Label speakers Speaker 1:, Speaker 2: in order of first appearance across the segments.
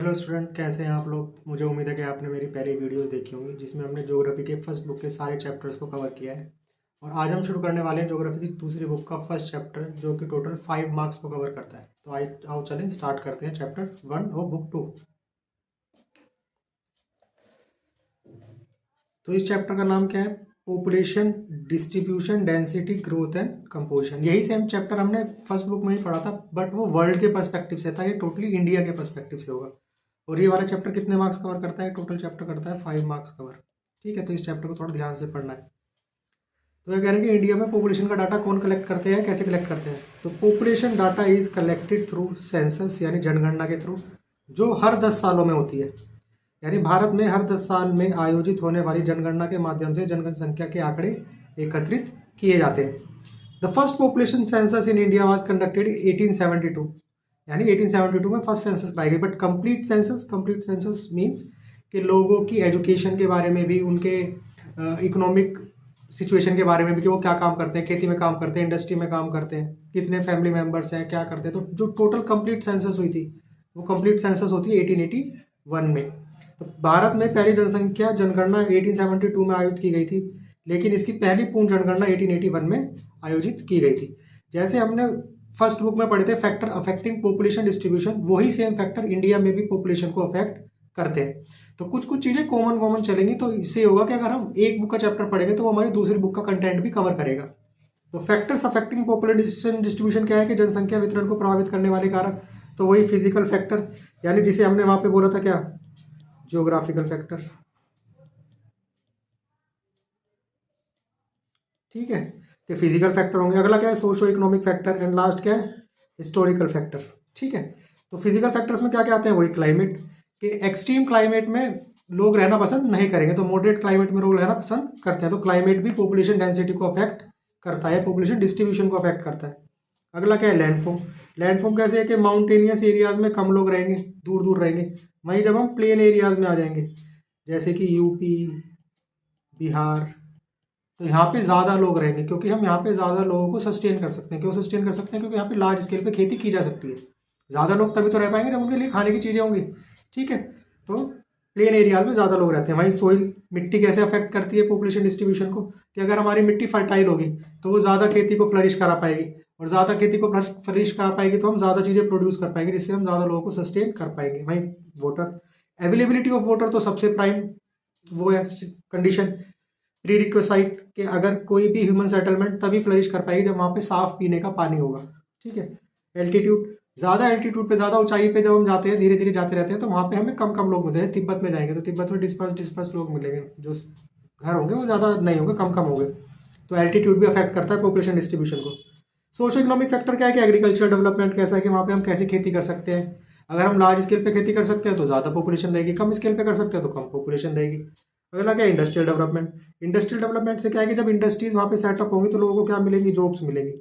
Speaker 1: Hello student, कैसे हैं आप लोग। मुझे उम्मीद है कि आपने मेरी पहली वीडियोस देखी होंगी जिसमें हमने ज्योग्राफी के फर्स्ट बुक के सारे चैप्टर्स को कवर किया है। और आज हम शुरू करने वाले हैं ज्योग्राफी की दूसरी बुक का फर्स्ट चैप्टर, जो कि टोटल 5 मार्क्स को कवर करता है। तो आइए आओ चलें स्टार्ट करते हैं चैप्टर 1 और बुक 2। तो इस चैप्टर का नाम क्या है? Population distribution density growth and composition. यही सेम चैप्टर हमने फर्स्ट बुक में ही पढ़ा था, बट वो वर्ल्ड के पर्सपेक्टिव से था, ये टोटली इंडिया के पर्सपेक्टिव से होगा। और ये वाला चैप्टर कितने मार्क्स कवर करता है? टोटल चैप्टर करता है 5 मार्क्स कवर। ठीक है, तो इस चैप्टर को थोड़ा ध्यान से पढ़ना है। तो ये कह रहे हैं कि इंडिया में पॉपुलेशन का डाटा कौन कलेक्ट करते हैं, कैसे कलेक्ट करते हैं। तो population data is collected through census, यानी जनगणना के थ्रू, जो हर 10 सालों में होती है। यानी भारत में हर 10 साल में आयोजित होने वाली जनगणना के माध्यम से जनसंख्या के आंकड़े एकत्रित किए जाते हैं। The first population census in India was conducted 1872, यानी 1872 में फर्स्ट सेंसस कराई गई। बट कंप्लीट सेंसस मीन्स कि लोगों की एजुकेशन के बारे में भी, उनके इकोनॉमिक सिचुएशन के बारे में भी, कि वो क्या काम करते हैं, खेती में काम करते हैं, इंडस्ट्री में काम करते हैं, कितने फैमिली मेम्बर्स हैं, क्या करते हैं। तो जो टोटल कंप्लीट सेंसस हुई थी वो कंप्लीट सेंसस होती है 1881 में। तो भारत में पहली जनसंख्या जनगणना 1872 में आयोजित की गई थी, लेकिन इसकी पहली पूर्ण जनगणना 1881 में आयोजित की गई थी। जैसे हमने फर्स्ट बुक में पढ़े थे फैक्टर अफेक्टिंग पॉपुलेशन डिस्ट्रीब्यूशन, वही सेम फैक्टर इंडिया में भी पॉपुलेशन को अफेक्ट करते हैं। तो कुछ कुछ चीज़ें कॉमन चलेंगी। तो इससे होगा कि अगर हम एक बुक का चैप्टर पढ़ेंगे तो वो हमारी दूसरी बुक का कंटेंट भी कवर करेगा। तो फैक्टर्स अफेक्टिंग पॉपुलेशन डिस्ट्रीब्यूशन क्या है कि जनसंख्या वितरण को प्रभावित करने वाले कारक। तो वही फिजिकल फैक्टर, यानी जिसे हमने वहां पे बोला था क्या, जियोग्राफिकल फैक्टर। ठीक है, कि फिजिकल फैक्टर होंगे। अगला क्या है, socio economic factor. And last क्या है, हिस्टोरिकल फैक्टर। ठीक है, तो फिजिकल फैक्टर्स में क्या क्या आते हैं, वही क्लाइमेट, कि एक्सट्रीम क्लाइमेट में लोग रहना पसंद नहीं करेंगे, तो मॉडरेट क्लाइमेट में लोग रहना पसंद करते हैं। तो क्लाइमेट भी पॉपुलेशन डेंसिटी को अफेक्ट करता है, पॉपुलेशन डिस्ट्रीब्यूशन को अफेक्ट करता है। अगला क्या है, लैंडफॉर्म। लैंडफॉर्म कैसे है कि माउंटेनियस एरियाज में कम लोग रहेंगे, दूर दूर रहेंगे। वहीं जब हम प्लेन एरियाज में आ जाएंगे, जैसे कि यूपी, बिहार, तो यहाँ पे ज़्यादा लोग रहेंगे, क्योंकि हम यहाँ पे ज़्यादा लोगों को सस्टेन कर सकते हैं। क्यों सस्टेन कर सकते हैं? क्योंकि यहाँ पे लार्ज स्केल पे खेती की जा सकती है। ज़्यादा लोग तभी तो रह पाएंगे जब उनके लिए खाने की चीज़ें होंगी। ठीक है, तो प्लेन एरियाज में ज़्यादा लोग रहते हैं। वहीं सोइल, मिट्टी कैसे अफेक्ट करती है पॉपुलेशन डिस्ट्रीब्यूशन को, कि अगर हमारी मिट्टी फर्टाइल होगी तो वो ज़्यादा खेती को फ्लरिश करा पाएगी, और ज़्यादा खेती को फ्लरिश करा पाएगी तो हम ज़्यादा चीज़ें प्रोड्यूस कर पाएंगे, जिससे हम ज़्यादा लोगों को सस्टेन कर पाएंगे। वहीं वाटर, अवेलेबिलिटी ऑफ वाटर तो सबसे प्राइम वो है कंडीशन, प्री रिक्वेसाइट, कि अगर कोई भी ह्यूमन सेटलमेंट तभी फ्लरिश कर पाएगी जब वहाँ पे साफ पीने का पानी होगा। ठीक है, एल्टीट्यूड, ज़्यादा एल्टीट्यूड पे, ज़्यादा ऊंचाई पे जब हम जाते हैं, धीरे धीरे जाते रहते हैं, तो वहाँ पे हमें कम कम लोग मिलते हैं। तिब्बत में जाएंगे तो तिब्बत में डिस्पर्स लोग मिलेंगे, जो घर होंगे वो ज़्यादा नहीं होंगे, कम कम होंगे। तो एल्टीट्यूड भी अफेक्ट करता है पॉपुलेशन डिस्ट्रीब्यूशन को। सोशो इकोनॉमिक फैक्टर क्या है कि एग्रीकल्चर डेवलपमेंट कैसा है, कि वहाँ पे हम कैसे खेती कर सकते हैं। अगर हम लार्ज स्केल पे खेती कर सकते हैं तो ज़्यादा पॉपुलेशन रहेगी, कम स्केल पे कर सकते हैं तो कम पॉपुलेशन रहेगी। अगला क्या है, इंडस्ट्रियल डेवलपमेंट। इंडस्ट्रियल डेवलपमेंट से क्या है कि जब इंडस्ट्रीज वहाँ पे सेटअप होंगी तो लोगों को क्या मिलेंगी, जॉब्स मिलेंगी।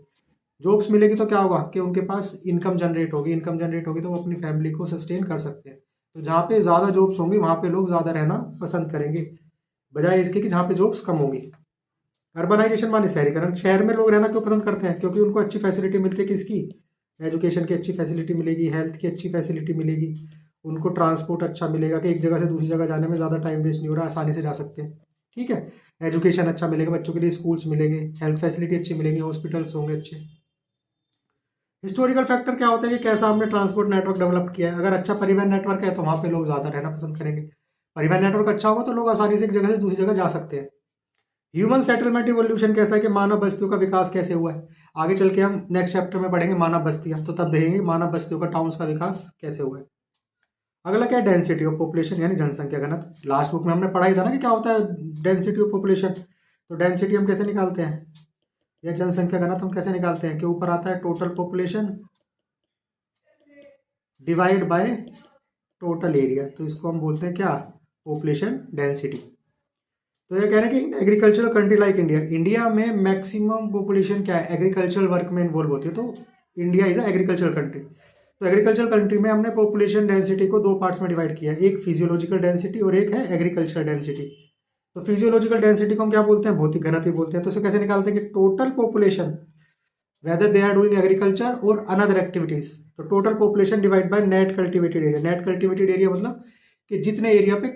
Speaker 1: जॉब्स मिलेगी तो क्या होगा कि उनके पास इनकम जनरेट होगी, इनकम जनरेट होगी तो वो अपनी फैमिली को सस्टेन कर सकते हैं। तो जहाँ पे ज़्यादा जॉब्स होंगी वहाँ पे लोग ज़्यादा रहना पसंद करेंगे, बजाय इसके कि जहाँ पे जॉब्स कम होंगी। अर्बनाइजेशन माने शहरीकरण। शहर में लोग रहना क्यों पसंद करते हैं? क्योंकि उनको अच्छी फैसिलिटी मिलती है, किसकी, एजुकेशन की अच्छी फैसिलिटी मिलेगी, हेल्थ की अच्छी फैसिलिटी मिलेगी, उनको ट्रांसपोर्ट अच्छा मिलेगा, कि एक जगह से दूसरी जगह जाने में ज़्यादा टाइम वेस्ट नहीं हो रहा, आसानी से जा सकते हैं। ठीक है, एजुकेशन अच्छा मिलेगा, बच्चों के लिए स्कूल्स मिलेंगे, हेल्थ फैसिलिटी अच्छी मिलेंगी, हॉस्पिटल्स होंगे अच्छे। हिस्टोरिकल फैक्टर क्या होता है कि कैसा हमने ट्रांसपोर्ट नेटवर्क डेवलप किया है। अगर अच्छा परिवहन नेटवर्क है तो वहाँ पे लोग ज़्यादा रहना पसंद करेंगे। परिवहन नेटवर्क अच्छा होगा तो लोग आसानी से एक जगह से दूसरी जगह जा सकते हैं। ह्यूमन सेटलमेंट इवोल्यूशन कैसा है कि मानव बस्तियों का विकास कैसे हुआ है। आगे चल के हम नेक्स्ट चैप्टर में पढ़ेंगे मानव बस्तियां, तो तब देखेंगे मानव बस्तियों का, टाउन्स का विकास कैसे हुआ है। अगला क्या है, डेंसिटी ऑफ पॉपुलेशन, यानी जनसंख्या घनत्व। लास्ट बुक में हमने पढ़ा ही था ना कि क्या होता है डेंसिटी ऑफ पॉपुलेशन। तो डेंसिटी हम कैसे निकालते हैं, या जनसंख्या घनत्व हम कैसे निकालते हैं, कि ऊपर आता है total population divide by total area, तो इसको हम बोलते हैं क्या, पॉपुलेशन डेंसिटी। तो ये कह रहे हैं कि agricultural country like India, India में मैक्सिमम पॉपुलेशन क्या है, एग्रीकल्चरल वर्क में इन्वॉल्व होती है। तो India is a agricultural country. तो एग्रीकल्चरल कंट्री में हमने पॉपुलेशन डेंसिटी को 2 पार्ट्स में डिवाइड किया है, एक फिजियोलॉजिकल डेंसिटी और एक है एग्रीकल्चरल डेंसिटी। तो फिजियोलॉजिकल डेंसिटी को हम क्या बोलते हैं, भौतिक घनत्व बोलते हैं। तो इसे कैसे निकालते हैं कि total population whether they are doing agriculture और अनदर एक्टिविटीज। तो total population divide by net cultivated area. Net cultivated area मतलब कि जितने एरिया पे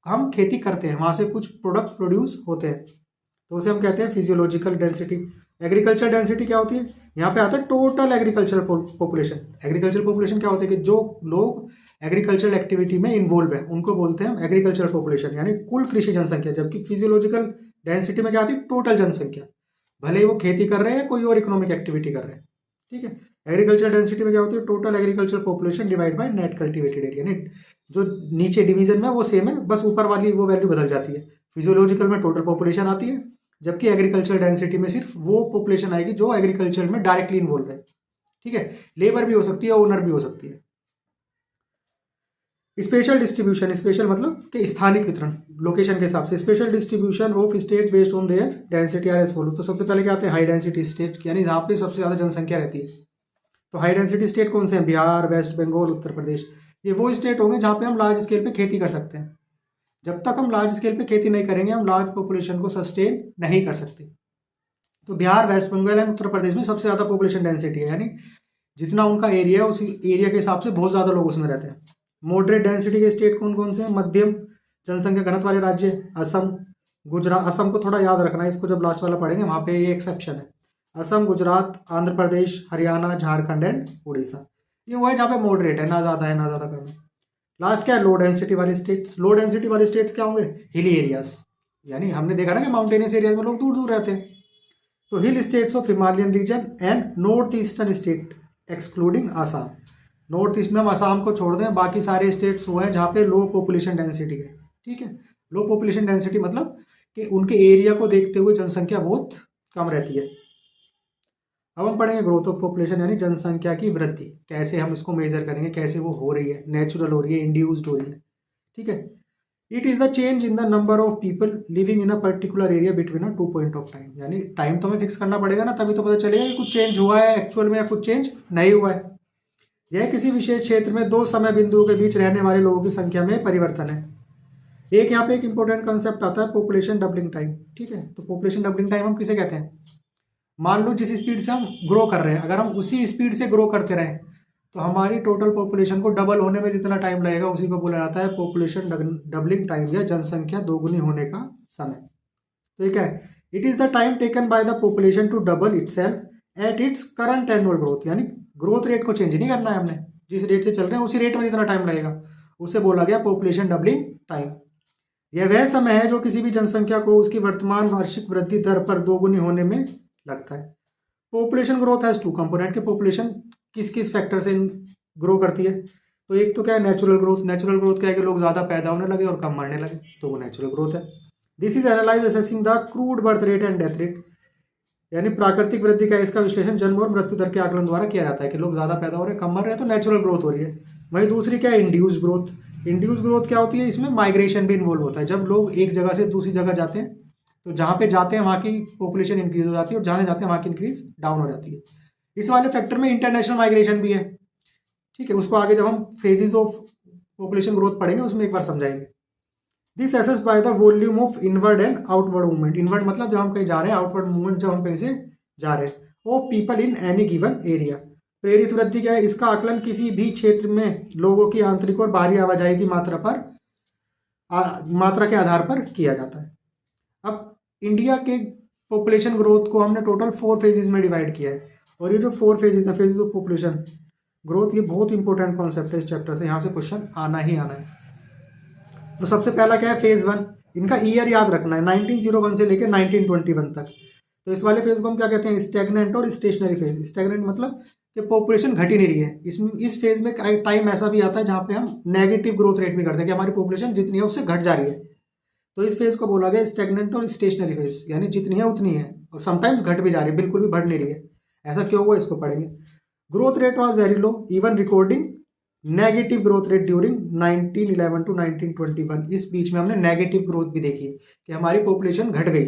Speaker 1: हम खेती करते हैं वहां से कुछ प्रोडक्ट प्रोड्यूस होते हैं, तो उसे हम कहते हैं फिजियोलॉजिकल डेंसिटी। एग्रीकल्चर डेंसिटी क्या होती है, यहाँ पे आता है total agriculture population. Agriculture population क्या होता है कि जो लोग एग्रीकल्चरल एक्टिविटी में इन्वॉल्व है उनको बोलते हैं एग्रीकल्चर पॉपुलेशन, यानी कुल कृषि जनसंख्या। जबकि फिजियोलॉजिकल डेंसिटी में क्या आती है, टोटल जनसंख्या, भले ही वो खेती कर रहे हैं कोई और इकोनॉमिक एक्टिविटी कर रहे हैं। ठीक है, एग्रीकल्चर डेंसिटी में क्या होती है, total agriculture population divide by net cultivated area. Net जो नीचे डिवीजन में वो सेम है, बस ऊपर वाली वो वैल्यू बदल जाती है। फिजियोलॉजिकल में टोटल पॉपुलेशन आती है, जबकि एग्रीकल्चर डेंसिटी में सिर्फ वो पॉपुलेशन आएगी जो एग्रीकल्चर में डायरेक्टली इन्वॉल्व है। ठीक है, लेबर भी हो सकती है, ओनर भी हो सकती है। स्पेशल डिस्ट्रीब्यूशन, स्पेशल मतलब कि स्थानिक वितरण, लोकेशन के हिसाब से। Spatial distribution of state based on their density are as follow. तो सबसे पहले क्या आते हैं, हाई डेंसिटी स्टेट, यानी जहाँ पे सबसे ज़्यादा जनसंख्या रहती है। तो हाई डेंसिटी स्टेट कौन से हैं, बिहार, वेस्ट बंगाल, उत्तर प्रदेश। ये वो स्टेट होंगे जहाँ पे हम लार्ज स्केल पे खेती कर सकते हैं। जब तक हम लार्ज स्केल पे खेती नहीं करेंगे हम लार्ज पॉपुलेशन को सस्टेन नहीं कर सकते। तो बिहार, वेस्ट बंगाल एंड उत्तर प्रदेश में सबसे ज़्यादा पॉपुलेशन डेंसिटी है, यानी जितना उनका एरिया है उसी एरिया के हिसाब से बहुत ज़्यादा लोग उसमें रहते हैं। मॉडरेट डेंसिटी के स्टेट कौन कौन से हैं, मध्यम जनसंख्या घनत्व वाले राज्य, असम, गुजरात। असम को थोड़ा याद रखना है, इसको जब लास्ट वाला पढ़ेंगे वहाँ पे ये एक्सेप्शन है। असम, गुजरात, आंध्र प्रदेश, हरियाणा, झारखंड एंड उड़ीसा। ये वो है जहाँ पे मॉडरेट है, ना ज़्यादा है ना ज़्यादा कम है। लास्ट क्या है, लो डेंसिटी वाले स्टेट्स। लो डेंसिटी वाले स्टेट्स क्या होंगे, हिली एरियाज, यानी हमने देखा ना कि माउंटेनियस एरियाज में लोग दूर दूर रहते हैं। तो hill states of Himalayan region and north eastern state excluding Assam. North east में हम आसाम को छोड़ दें, बाकी सारे स्टेट्स वो हैं जहाँ पे लो पॉपुलेशन डेंसिटी है। ठीक है, लो पॉपुलेशन डेंसिटी मतलब कि उनके एरिया को देखते हुए जनसंख्या बहुत कम रहती है। अब हम पढ़ेंगे ग्रोथ ऑफ पॉपुलेशन, यानी जनसंख्या की वृद्धि, कैसे हम इसको मेजर करेंगे, कैसे वो हो रही है, नेचुरल हो रही है, इंड्यूस्ड हो रही है। ठीक है, it is the change in the number of people living in a particular area between a 2 point of time. यानी टाइम तो हमें फिक्स करना पड़ेगा ना, तभी तो पता चलेगा कि कुछ चेंज हुआ है एक्चुअल में या कुछ चेंज नहीं हुआ है। यह किसी विशेष क्षेत्र में 2 समय बिंदुओं के बीच रहने वाले लोगों की संख्या में परिवर्तन है। एक यहाँ पे एक इंपॉर्टेंट कंसेप्ट आता है, पॉपुलेशन डबलिंग टाइम। ठीक है, तो पॉपुलेशन डबलिंग टाइम हम किसे कहते हैं, मान लो जिस स्पीड से हम ग्रो कर रहे हैं, अगर हम उसी स्पीड से ग्रो करते रहें तो हमारी टोटल पॉपुलेशन को डबल होने में जितना टाइम लगेगा उसी को बोला जाता है पॉपुलेशन डबलिंग टाइम, या जनसंख्या दोगुनी होने का समय। तो ये क्या है, it is the time taken by the population to double itself at its current annual growth. यानी ग्रोथ रेट को चेंज नहीं करना है हमने, जिस रेट से चल रहे हैं उसी रेट में जितना टाइम लगेगा उसे बोला गया पॉपुलेशन डबलिंग टाइम। यह वह समय है जो किसी भी जनसंख्या को उसकी वर्तमान वार्षिक वृद्धि दर पर दोगुनी होने में लगता है। पॉपुलेशन ग्रोथ हैज 2 कंपोनेंट, के पॉपुलेशन किस किस फैक्टर से ग्रो करती है। तो एक तो क्या है, नेचुरल ग्रोथ। नेचुरल ग्रोथ क्या है कि लोग ज़्यादा पैदा होने लगे और कम मरने लगे, तो वो नेचुरल ग्रोथ है। This is analyse assessing the crude birth rate and death rate, यानी प्राकृतिक वृद्धि का इसका विश्लेषण जन्म और मृत्यु दर के आकलन द्वारा किया जाता है कि लोग ज़्यादा पैदा हो रहे हैं कम मर रहे हैं, तो नेचुरल ग्रोथ हो रही है। वहीं दूसरी क्या है, इंड्यूस्ड ग्रोथ। इंड्यूस्ड ग्रोथ क्या होती है, इसमें माइग्रेशन भी इन्वॉल्व होता है। जब लोग एक जगह से दूसरी जगह जाते हैं तो जहाँ पे जाते हैं वहाँ की पॉपुलेशन इंक्रीज हो जाती है और जहाँ जाते हैं वहाँ की इंक्रीज डाउन हो जाती है। इस वाले फैक्टर में इंटरनेशनल माइग्रेशन भी है। ठीक है, उसको आगे जब हम फेजेस ऑफ पॉपुलेशन ग्रोथ पढ़ेंगे उसमें एक बार समझाएंगे। This assess by the volume of inward and outward movement. Inward मतलब जब हम कहीं जा रहे हैं, आउटवर्ड मूवमेंट जब हम कहीं से जा रहे हैं। Of people in any given area. प्रेरित वृद्धि क्या है, इसका आकलन किसी भी क्षेत्र में लोगों की आंतरिक और बाहरी आवाजाही की मात्रा के आधार पर किया जाता है। अब इंडिया के पॉपुलेशन ग्रोथ को हमने टोटल 4 फेजेस में डिवाइड किया है, और ये जो 4 फेजेस है, फेजेस ऑफ पॉपुलेशन ग्रोथ, ये बहुत इंपॉर्टेंट कॉन्सेप्ट है इस चैप्टर से, यहाँ से क्वेश्चन आना ही आना है। तो सबसे पहला क्या है, फेज 1। इनका ईयर याद रखना है, 1901 से लेकर 1921 तक। तो इस वाले फेज को हम क्या कहते हैं, स्टैग्नेंट और स्टेशनरी फेज। स्टैग्नेंट मतलब कि पॉपुलेशन घट ही नहीं रही है। इसमें इस फेज में टाइम ऐसा भी आता है जहाँ पे हम नेगेटिव ग्रोथ रेट भी करते हैं कि हमारी पॉपुलेशन जितनी है उससे घट जा रही है। तो इस फेज को बोला गया स्टैग्नेंट और स्टेशनरी फेज, यानी जितनी है उतनी है और समटाइम्स घट भी जा रही है, बिल्कुल भी बढ़ नहीं रही है। ऐसा क्यों हुआ, इसको पढ़ेंगे। Growth rate was very low, even recording negative growth rate during 1911 to 1921। इस बीच में हमने नेगेटिव ग्रोथ भी देखी कि हमारी पॉपुलेशन घट गई।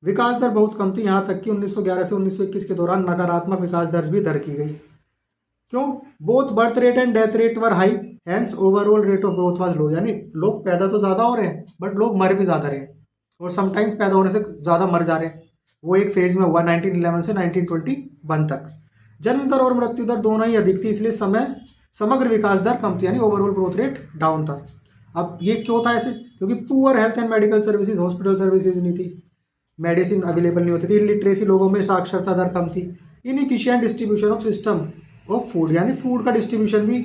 Speaker 1: विकास दर बहुत कम थी, यहाँ तक कि 1911 से 1921 के दौरान नकारात्मक विकास दर भी दर की गई। क्यों, both birth rate and death rate were high, hence overall rate of growth was low. यानी लोग पैदा तो ज़्यादा हो रहे हैं बट लोग मर भी ज़्यादा रहे हैं, और समटाइम्स पैदा होने से ज़्यादा मर जा रहे हैं। वो एक फेज में हुआ 1911 से 1921 तक। जन्म दर और मृत्यु दर दोनों ही अधिक थी, इसलिए समग्र विकास दर कम थी, यानी ओवरऑल ग्रोथ रेट डाउन था। अब ये क्यों था ऐसे? क्योंकि poor health and medical services, hospital services नहीं थी, मेडिसिन अवेलेबल नहीं होती थी, इलिटरेसी, लोगों में साक्षरता दर कम थी, inefficient distribution of system of food, यानी फूड का डिस्ट्रीब्यूशन भी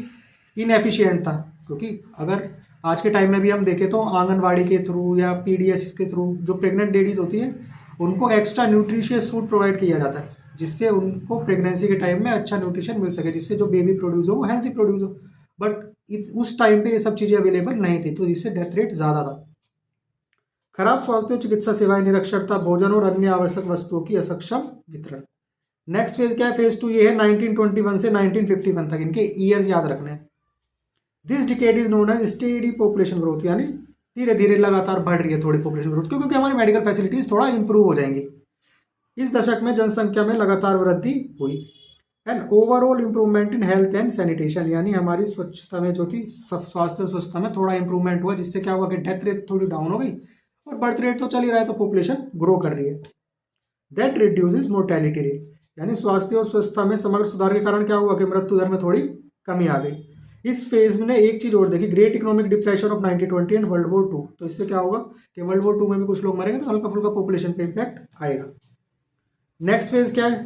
Speaker 1: इनएफिशिएंट था। क्योंकि अगर आज के टाइम में भी हम देखें तो आंगनवाड़ी के थ्रू या पीडीएस के थ्रू जो प्रेग्नेंट लेडीज़ होती हैं उनको एक्स्ट्रा न्यूट्रिशियस फूड प्रोवाइड किया जाता है, जिससे उनको प्रेगनेंसी के टाइम में अच्छा न्यूट्रिशन मिल सके, जिससे जो बेबी प्रोड्यूस हो वो हेल्थी प्रोड्यूस हो। बट उस टाइम पे ये सब चीज़ें अवेलेबल नहीं थी, तो इससे डेथ रेट ज़्यादा था। खराब स्वास्थ्य और चिकित्सा सेवाएं, निरक्षरता, भोजन और अन्य आवश्यक वस्तुओं की असक्षम वितरण। नेक्स्ट फेज क्या है? फेज 2 ये है 1921 से 1951 तक, इनके ईयर्स याद रखने हैं। This decade is known as steady population growth, यानी धीरे धीरे लगातार बढ़ रही है थोड़ी पॉपुलेशन ग्रोथ, क्योंकि हमारी मेडिकल फैसिलिटीज थोड़ा इंप्रूव हो जाएंगी। इस दशक में जनसंख्या में लगातार वृद्धि हुई। And overall improvement in health and sanitation, यानी हमारी स्वच्छता में जो थी, स्वास्थ्य और स्वच्छता में थोड़ा इंप्रूवमेंट हुआ, जिससे क्या हुआ कि डेथ रेट थोड़ी डाउन हो गई और बर्थ रेट तो चल ही रहा है, तो पॉपुलेशन ग्रो कर रही है। दैट रिड्यूसेस मोर्टेलिटी रेट, यानी स्वास्थ्य और स्वच्छता में समग्र सुधार के कारण क्या हुआ कि मृत्यु दर में थोड़ी कमी आ गई। इस फेज ने एक चीज और देखी, great economic depression of 1920 and world war 2। तो इससे क्या होगा कि वर्ल्ड वॉर 2 में भी कुछ लोग मरेंगे, तो हल्का फुल्का पॉपुलेशन पे इम्पैक्ट आएगा। नेक्स्ट फेज क्या है?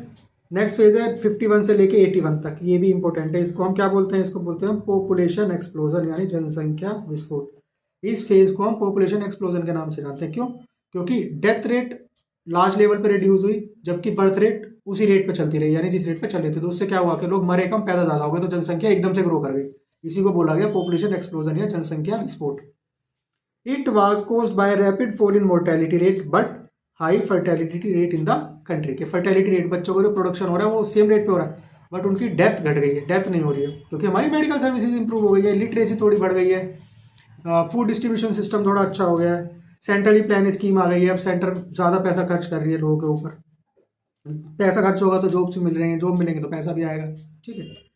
Speaker 1: नेक्स्ट फेज है 51 से लेके 81 तक, ये भी इंपॉर्टेंट है। इसको हम क्या बोलते हैं? इसको बोलते हैं पॉपुलेशन एक्सप्लोजन, यानी जनसंख्या विस्फोट। इस फेज को हम पॉपुलेशन एक्सप्लोजन के नाम से जानते हैं। क्यों? क्योंकि डेथ रेट लार्ज लेवल पर रिड्यूस हुई, जबकि बर्थ रेट उसी रेट पे चलती रही, यानी जिस रेट पे चल रहे थे। तो उससे क्या हुआ कि लोग मरे कम, पैदा ज़्यादा हो गए, तो जनसंख्या एकदम से ग्रो कर गई। इसी को बोला गया पॉपुलेशन एक्सप्लोजन या जनसंख्या विस्फोट। It was caused by rapid fall in mortality rate but high fertility rate in the country. के फर्टेलिटी रेट, बच्चों का जो प्रोडक्शन हो रहा है वो सेम रेट पे हो रहा है, बट उनकी डेथ घट गई है, डेथ नहीं हो रही है, क्योंकि हमारी मेडिकल सर्विसेज इंप्रूव हो गई है, लिटरेसी थोड़ी बढ़ गई है, फूड डिस्ट्रीब्यूशन सिस्टम थोड़ा अच्छा हो गया है, सेंट्रली प्लान स्कीम आ गई है, अब सेंटर ज़्यादा पैसा खर्च कर रही है लोगों के ऊपर। पैसा खर्च होगा तो जॉब्स मिल रही हैं, जॉब मिलेंगे तो पैसा भी आएगा, ठीक है।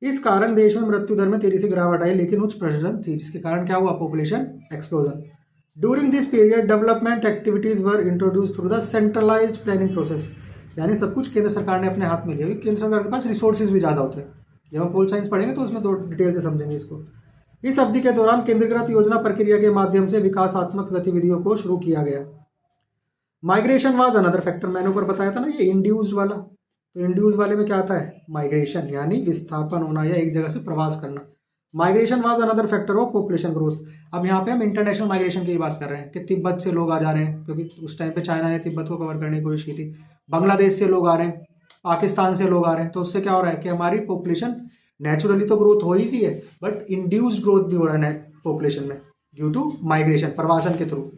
Speaker 1: इस कारण देश में मृत्यु दर में तेजी से गिरावट आई, लेकिन उच्च प्रजनन थी, जिसके कारण क्या हुआ? Population explosion. During this period development activities were introduce through the centralised planning process, यानी सब कुछ केंद्र सरकार ने अपने हाथ में लिया। केंद्र सरकार के पास रिसोर्सेज भी ज़्यादा होते हैं। जब हम पोल साइंस पढ़ेंगे तो उसमें दो डिटेल से समझेंगे इसको। इस अवधि के दौरान केंद्रीकृत योजना प्रक्रिया के माध्यम से विकासात्मक गतिविधियों को शुरू किया गया। माइग्रेशन वाज अनदर फैक्टर, मैंने ऊपर बताया था ना ये इंड्यूस्ड वाला। तो इंड्यूस वाले में क्या आता है? माइग्रेशन, यानी विस्थापन होना या एक जगह से प्रवास करना। Migration was another factor of population growth. अब यहाँ पे हम इंटरनेशनल माइग्रेशन की बात कर रहे हैं कि तिब्बत से लोग आ जा रहे हैं, क्योंकि उस टाइम पे चाइना ने तिब्बत को कवर करने की कोशिश की थी। बांग्लादेश से लोग आ रहे हैं, पाकिस्तान से लोग आ रहे हैं। तो उससे क्या हो रहा है कि हमारी पॉपुलेशन नेचुरली तो ग्रोथ हो ही रही है, बट इंड्यूस्ड ग्रोथ भी हो रहा है पॉपुलेशन में ड्यू टू माइग्रेशन, प्रवासन के थ्रू।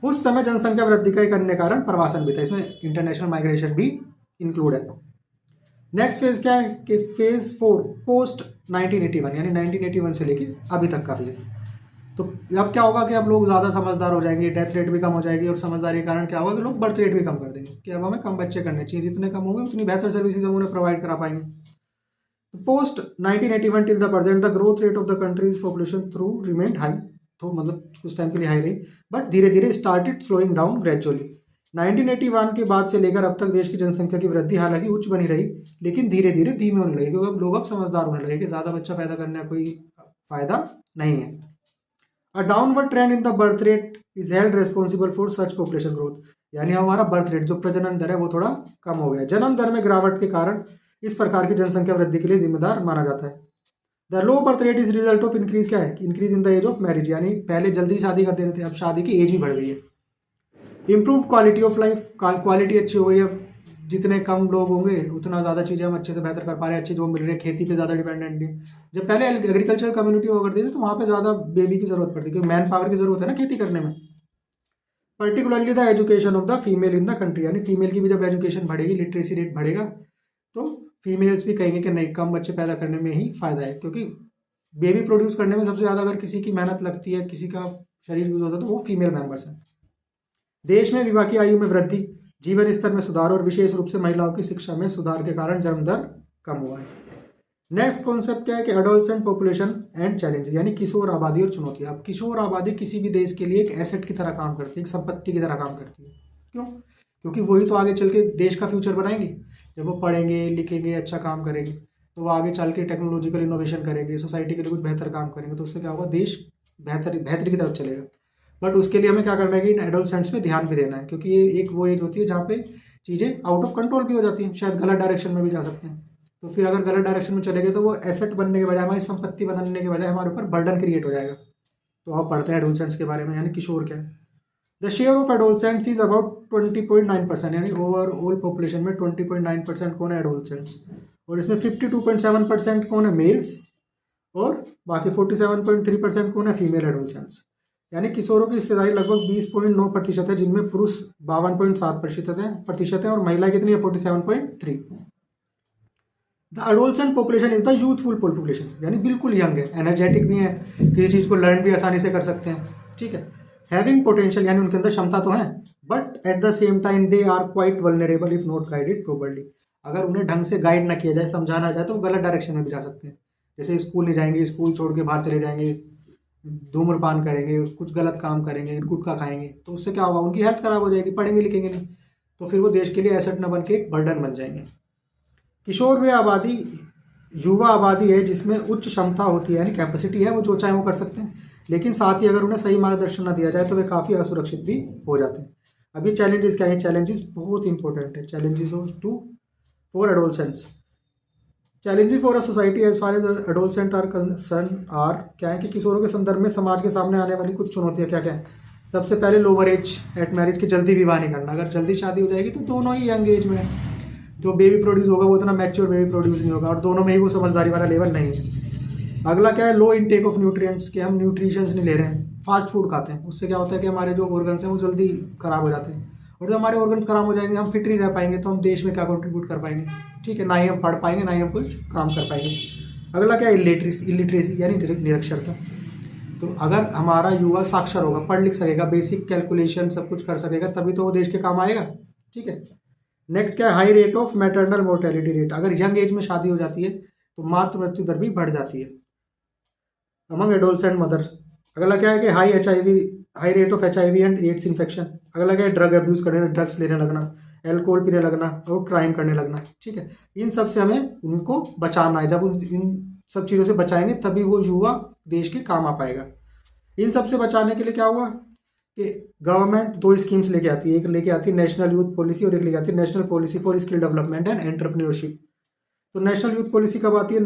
Speaker 1: उस समय जनसंख्या वृद्धि का एक अन्य कारण प्रवासन भी था, इसमें इंटरनेशनल माइग्रेशन भी इंक्लूड है। नेक्स्ट फेज क्या है कि फेज 4 पोस्ट 1981, यानी 1981 से लेके अभी तक का फेज। तो अब क्या होगा कि अब लोग ज़्यादा समझदार हो जाएंगे, डेथ रेट भी कम हो जाएगी, और समझदारी के कारण क्या होगा कि लोग बर्थ रेट भी कम कर देंगे कि अब हमें कम बच्चे करने चाहिए, जितने कम होंगे उतनी बेहतर सर्विसेज हम उन्हें प्रोवाइड करा पाएंगे। Post 1981 till the present the growth rate of the countries population through remained high. तो मतलब कुछ टाइम के लिए हाई रही, बट धीरे धीरे स्टार्टेड स्लोइंग डाउन ग्रेजुअली। 1981 के बाद से लेकर अब तक देश की जनसंख्या की वृद्धि हालांकि उच्च बनी रही, लेकिन धीरे धीरे धीमी होने लगी, क्योंकि अब लोग अब समझदार होने लगे कि ज़्यादा बच्चा पैदा करने का कोई फायदा नहीं है। A downward trend in the birth rate is held responsible for such population growth, यानी हमारा बर्थ रेट जो प्रजनन दर है वो थोड़ा कम हो गया। जन्म दर में गिरावट के कारण इस प्रकार की जनसंख्या वृद्धि के लिए जिम्मेदार माना जाता है। The low birth rate is result of increase क्या है? Increase in the age of marriage, यानी पहले जल्दी शादी कर देते थे, अब शादी की एज भी बढ़ गई है। Improve quality of life, quality अच्छी हो गई है, जितने कम लोग होंगे उतना ज़्यादा चीज़ें हम अच्छे से बेहतर कर पा रहे हैं, अच्छी जो मिल रही है, खेती पे ज़्यादा डिपेंडेंट है। जब पहले एग्रीकल्चर कम्युनिटी हुआ करती थी तो वहाँ पे ज़्यादा बेबी की ज़रूरत पड़ती है, क्योंकि मैन पावर की ज़रूरत है ना खेती करने में। Particularly the education of the female in the country, यानी फीमेल की भी जब एजुकेशन बढ़ेगी, लिटरेसी रेट बढ़ेगा, तो फीमेल्स भी कहेंगे कि नहीं, कम बच्चे पैदा करने में ही फ़ायदा है, क्योंकि बेबी प्रोड्यूस करने में सबसे ज़्यादा अगर किसी की मेहनत लगती है, किसी का शरीर यूज होता है, तो वो फीमेल मेंबर्स हैं। देश में विवाह की आयु में वृद्धि, जीवन स्तर में सुधार और विशेष रूप से महिलाओं की शिक्षा में सुधार के कारण जन्म दर कम हुआ है। नेक्स्ट कॉन्सेप्ट क्या है कि एडोलसेंट पॉपुलेशन एंड चैलेंजेस, यानी किशोर आबादी और चुनौतियां। अब किशोर आबादी किसी भी देश के लिए एक एसेट की तरह काम करती है, एक संपत्ति की तरह काम करती है। क्यों? क्योंकि वही तो आगे चल के देश का फ्यूचर बनाएंगे। जब वो पढ़ेंगे लिखेंगे अच्छा काम करेंगे तो वो आगे चल के टेक्नोलॉजिकल इनोवेशन करेंगे, सोसाइटी के लिए कुछ बेहतर काम करेंगे, तो उससे क्या होगा, देश बेहतरी की तरफ चलेगा। बट उसके लिए हमें क्या करना है कि इन एडोलसेंट्स में ध्यान भी देना है, क्योंकि ये एक वो एज होती है जहाँ पे चीज़ें आउट ऑफ कंट्रोल भी हो जाती हैं, शायद गलत डायरेक्शन में भी जा सकते हैं। तो फिर अगर गलत डायरेक्शन में चले गए तो वो एसेट बनने के बजाय, हमारी संपत्ति बनने के बजाय हमारे ऊपर बर्डन क्रिएट हो जाएगा। तो आप पढ़ते हैं एडोलसेंट्स के बारे में, यानी किशोर क्या है। The share of adolescents is about 20.9%, यानी ओवरऑल पॉपुलेशन में 20.9% कौन है, एडोलसेंट्स। और इसमें 52.7% कौन है, मेल्स, और बाकी 47.3% कौन है, फीमेल एडोलसेंट्स। यानी किशोरों की हिस्सेदारी लगभग 20.9% है, जिनमें पुरुष 52.7% है और महिला कितनी है, 47.3। The adolescent population is the youthful population, यानी बिल्कुल यंग है, एनर्जेटिक भी है, किसी चीज़ को लर्न भी आसानी से कर सकते हैं, ठीक है। हैविंग पोटेंशियल, यानी उनके अंदर क्षमता तो है, but at the same time they are quite vulnerable if not guided properly. अगर उन्हें ढंग से गाइड ना किया जाए, समझाना जाए, तो वो गलत डायरेक्शन में भी जा सकते हैं। जैसे स्कूल नहीं जाएंगे, स्कूल छोड़ के बाहर चले जाएंगे, धूम्रपान करेंगे, कुछ गलत काम करेंगे, गुटखा खाएंगे, तो उससे क्या होगा, उनकी हेल्थ खराब हो जाएगी, पढ़ेंगे लिखेंगे नहीं, तो फिर वो देश के लिए एसेट न बन के एक बर्डन बन जाएंगे। किशोर वे आबादी युवा आबादी है जिसमें उच्च क्षमता होती है, यानी कैपेसिटी है, वो जो चाहे वो कर सकते हैं, लेकिन साथ ही अगर उन्हें सही मार्गदर्शन न दिया जाए तो वे काफ़ी असुरक्षित भी हो जाते हैं। अभी चैलेंजेस क्या है, चैलेंजेस बहुत इंपॉर्टेंट है। Challenges for adolescents, challenges for a society as far as adolescent are concern are, क्या है कि किशोरों के संदर्भ में समाज के सामने आने वाली कुछ चुनौतियाँ क्या क्या है। सबसे पहले लोअर एज एट मैरिज, की जल्दी विवाह नहीं करना। अगर जल्दी शादी हो जाएगी तो दोनों ही यंग एज में है, जो बेबी प्रोड्यूस होगा वो उतना मैच्योर बेबी प्रोड्यूस नहीं होगा, और दोनों में ही वो समझदारी वाला लेवल नहीं है। अगला क्या है, लो इनटेक ऑफ न्यूट्रिएंट्स, के हम न्यूट्रिशंस नहीं ले रहे हैं, फास्ट फूड खाते हैं, उससे क्या होता है कि हमारे जो ऑर्गन्स हैं वो जल्दी खराब हो जाते हैं, और जब हमारे ऑर्गन्स खराब हो जाएंगे, हम फिट नहीं रह पाएंगे, तो हम देश में क्या कंट्रीब्यूट कर पाएंगे, ठीक है, ना ही हम पढ़ पाएंगे, ना ही हम कुछ काम कर पाएंगे। अगला क्या है, इलिटरेसी यानी निरक्षरता। तो अगर हमारा युवा साक्षर होगा, पढ़ लिख सकेगा, बेसिक कैलकुलेशन सब कुछ कर सकेगा, तभी तो वो देश के काम आएगा, ठीक है। नेक्स्ट क्या है, high rate of maternal mortality rate, अगर यंग एज में शादी हो जाती है तो मातृ मृत्यु दर भी बढ़ जाती है अमंग एडोलसेंट मदर। अगला क्या है कि high rate of HIV and AIDS infection. अगला क्या है, ड्रग अब्यूज़ करने, ड्रग्स लेने लगना, एल्कोहल पीने लगना और क्राइम करने लगना, ठीक है। इन सब से हमें उनको बचाना है। जब इन सब चीज़ों से बचाएंगे तभी वो युवा देश के काम आ पाएगा। इन सब से बचाने के लिए क्या हुआ कि गवर्नमेंट 2 स्कीम्स लेके आती है, एक लेके आती है नेशनल यूथ पॉलिसी और एक लेके आती है national policy for skill development and entrepreneurship. तो नेशनल यूथ पॉलिसी कब आती है,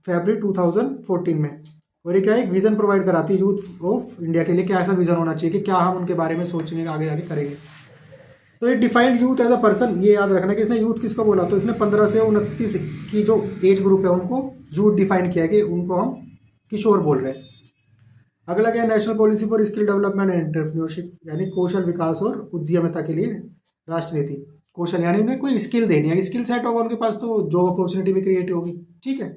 Speaker 1: फरवरी 2014 में, और ये क्या है, एक विजन प्रोवाइड कराती है यूथ ऑफ इंडिया के लिए, क्या ऐसा विजन होना चाहिए कि क्या हम उनके बारे में सोचेंगे, आगे आगे करेंगे। तो ये defined youth as a person, ये याद रखना कि इसने यूथ किसको बोला, तो इसने 15 से 29 की जो एज ग्रुप है उनको यूथ डिफाइन किया कि उनको हम किशोर बोल रहे हैं। अगला क्या है, national policy for skill development and entrepreneurship, यानी कौशल विकास और उद्यमिता के लिए राष्ट्र नीति। कौशल यानी उन्हें कोई स्किल देनी है, स्किल सेट होगा उनके पास तो जॉब अपॉर्चुनिटी भी क्रिएट होगी, ठीक है।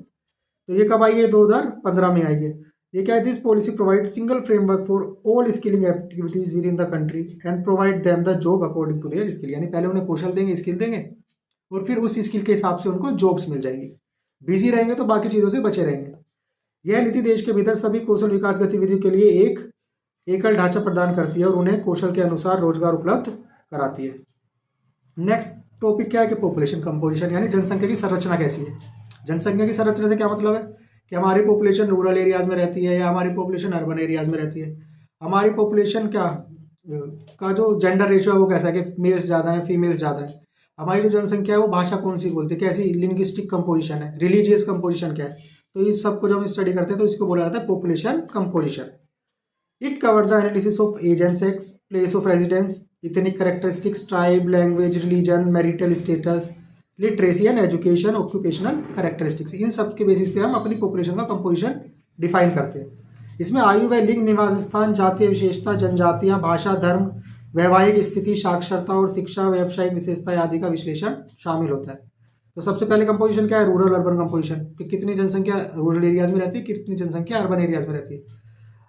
Speaker 1: तो ये कब आई है, 2015 में आई है। ये क्या है, this policy provide single framework for all skilling activities within the country and provide them the job according to their skill, यानी पहले उन्हें कौशल देंगे, स्किल देंगे, और फिर उस स्किल के हिसाब से उनको जॉब्स मिल जाएंगी। बिजी रहेंगे तो बाकी चीज़ों से बचे रहेंगे। यह नीति देश के भीतर सभी कौशल विकास गतिविधियों के लिए एक एकल ढांचा प्रदान करती है और उन्हें कौशल के अनुसार रोजगार उपलब्ध कराती है। नेक्स्ट टॉपिक क्या है कि पॉपुलेशन कंपोजिशन, यानी जनसंख्या की संरचना कैसी है। जनसंख्या की संरचना से क्या मतलब है कि हमारी पॉपुलेशन रूरल एरियाज में रहती है या हमारी पॉपुलेशन अर्बन एरियाज में रहती है। हमारी पॉपुलेशन क्या का जो जेंडर रेशियो है वो कैसा है कि मेल्स ज़्यादा है, फीमेल्स ज़्यादा है। हमारी जो जनसंख्या है वो भाषा कौन सी बोलती है, कैसी लिंग्विस्टिक कंपोजिशन है, रिलीजियस कंपोजिशन क्या है। तो इस सब को जब हम स्टडी करते हैं तो इसको बोला जाता है population composition. It cover the analysis of age and sex, place of residence, ethnic characteristics, tribe, language, religion, marital status, literacy and education, occupational characteristics. इन सब के बेसिस पे हम अपनी पॉपुलेशन का कंपोजिशन डिफाइन करते हैं। इसमें आयु व लिंग, निवास स्थान, जातीय विशेषता, जनजातियाँ, भाषा, धर्म, वैवाहिक स्थिति, साक्षरता और शिक्षा, व्यावसायिक विशेषता आदि का विश्लेषण शामिल होता है। तो सबसे पहले कंपोजिशन क्या है, रूरल अर्बन कंपोजिशन, कि कितनी जनसंख्या रूरल एरियाज में रहती है, कितनी जनसंख्या अर्बन एरियाज में रहती है।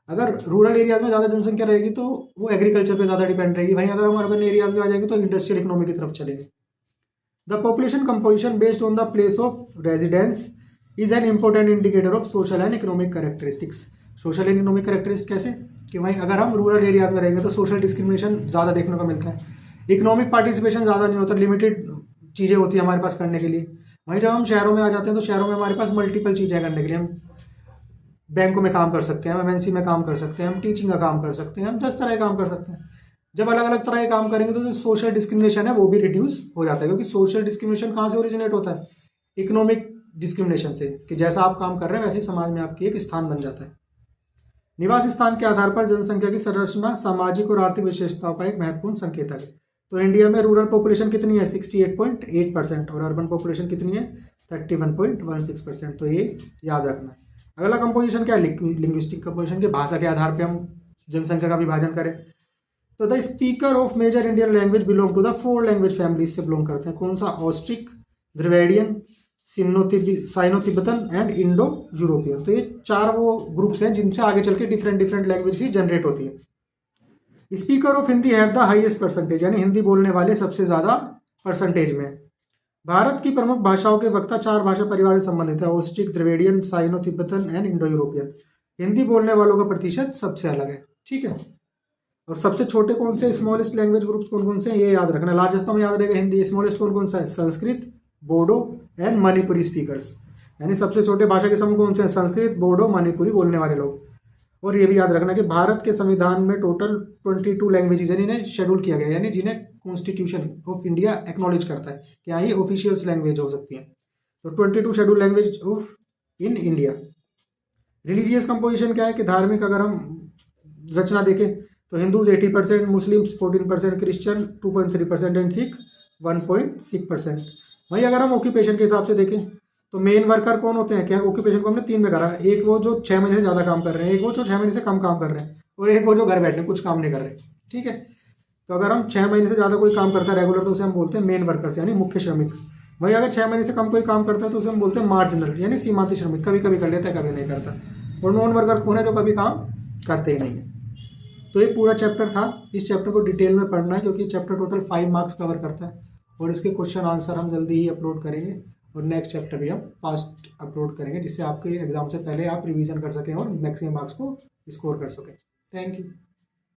Speaker 1: अगर रूरल एरियाज में ज़्यादा जनसंख्या रहेगी तो वो एग्रीकल्चर पे ज़्यादा डिपेंड रहेगी, वहीं अगर हम अर्बन एरियाज में आ जाएंगे तो इंडस्ट्रियल इकोनॉमी की तरफ चलेंगे। The population composition based on the place of residence is an important indicator of social and economic characteristics. Social and economic characteristics कैसे कि भाई अगर हम रूरल एरियाज में रहेंगे तो सोशल डिस्क्रिमिनेशन ज़्यादा देखने को मिलता है, इकोनॉमिक पार्टिसिपेशन ज़्यादा नहीं होता, लिमिटेड चीज़ें होती है हमारे पास करने के लिए। वहीं जब हम शहरों में आ जाते हैं तो शहरों में हमारे पास मल्टीपल चीज़ें करने के लिए, हम बैंकों में काम कर सकते हैं, हम एमएनसी में काम कर सकते हैं, हम टीचिंग का काम कर सकते हैं, हम 10 तरह के काम कर सकते हैं। जब अलग अलग तरह के काम करेंगे तो जो सोशल डिस्क्रिमिनेशन है वो भी रिड्यूस हो जाता है, क्योंकि सोशल डिस्क्रिमिनेशन कहाँ से ओरिजिनेट होता है? इकोनॉमिक डिस्क्रिमिनेशन से, कि जैसा आप काम कर रहे हैं वैसे ही समाज में आपकी एक स्थान बन जाता है। निवास स्थान के आधार पर जनसंख्या की संरचना सामाजिक और आर्थिक विशेषताओं का एक महत्वपूर्ण संकेतक है। तो इंडिया में रूरल पॉपुलेशन कितनी है? 68.8% और अर्बन पॉपुलेशन कितनी है? 31.16%। तो ये याद रखना है। अगला कंपोजिशन क्या है? लिंग्विस्टिक कंपोजिशन के भाषा के आधार पर हम जनसंख्या का विभाजन करें तो the speaker of major Indian language belong to the 4 language families से बिलोंग करते हैं। कौन सा? Austric, Dravidian, Sino Tibetan and Indo European. तो ये 4 वो ग्रुप्स हैं जिनसे आगे चल के डिफरेंट डिफरेंट लैंग्वेज भी जनरेट होती है। Speaker of Hindi have the highest percentage, यानी हिंदी बोलने वाले सबसे ज़्यादा परसेंटेज में। भारत की प्रमुख भाषाओं के वक्ता 4 भाषा परिवार से संबंधित है, Austric, Dravidian, Sino Tibetan and Indo European. Hindi बोलने वालों का प्रतिशत सबसे अलग है, ठीक है। और सबसे छोटे कौन से स्मॉलेस्ट लैंग्वेज ग्रुप्स कौन कौन से हैं ये याद रखना। लार्जेस्ट में याद रहेगा हिंदी, स्मॉलेस्ट कौन कौन सा है? संस्कृत, बोडो एंड मणिपुरी स्पीकर्स, यानी सबसे छोटे भाषा के समूह कौन से हैं? संस्कृत, बोडो, मणिपुरी बोलने वाले लोग। और ये भी याद रखना कि भारत के संविधान में टोटल 22 लैंग्वेजेस यानी इन्हें शेड्यूल किया गया है, यानी जिन्हें कॉन्स्टिट्यूशन ऑफ इंडिया एक्नॉलेज करता है कि हाँ ये ऑफिशियल्स लैंग्वेज हो सकती है। तो 22 schedule language of in India. Religious composition क्या है कि धार्मिक अगर हम रचना देखें तो Hindus 80%, Muslims 14%, Christian 2.3% and Sikh 1.6%। वहीं अगर हम ऑक्यूपेशन के हिसाब से देखें तो मेन वर्कर कौन होते हैं? क्या ऑक्यूपेशन को हमने 3 में करा है, एक वो जो 6 महीने से ज़्यादा काम कर रहे हैं, एक वो जो 6 महीने से कम काम कर रहे हैं, और एक वो जो घर बैठे कुछ काम नहीं कर रहे, ठीक है। तो अगर हम 6 महीने से ज़्यादा कोई काम करता है रेगुलर तो उसे हम बोलते हैं मेन वर्कर्स यानी मुख्य श्रमिक। वहीं अगर 6 महीने से कम कोई काम करता है तो उसे हम बोलते हैं मार्जिनल यानी सीमांती श्रमिक, कभी कभी कर लेता है कभी नहीं करता। और नॉन वर्कर कौन है? जो कभी काम करते ही नहीं है। तो ये पूरा चैप्टर था, इस चैप्टर को डिटेल में पढ़ना है क्योंकि चैप्टर टोटल 5 मार्क्स कवर करता है और इसके क्वेश्चन आंसर हम जल्दी ही अपलोड करेंगे और नेक्स्ट चैप्टर भी हम फास्ट अपलोड करेंगे जिससे आपके एग्जाम से पहले आप रिवीजन कर सकें और मैक्सिमम मार्क्स को स्कोर कर सकें। Thank you.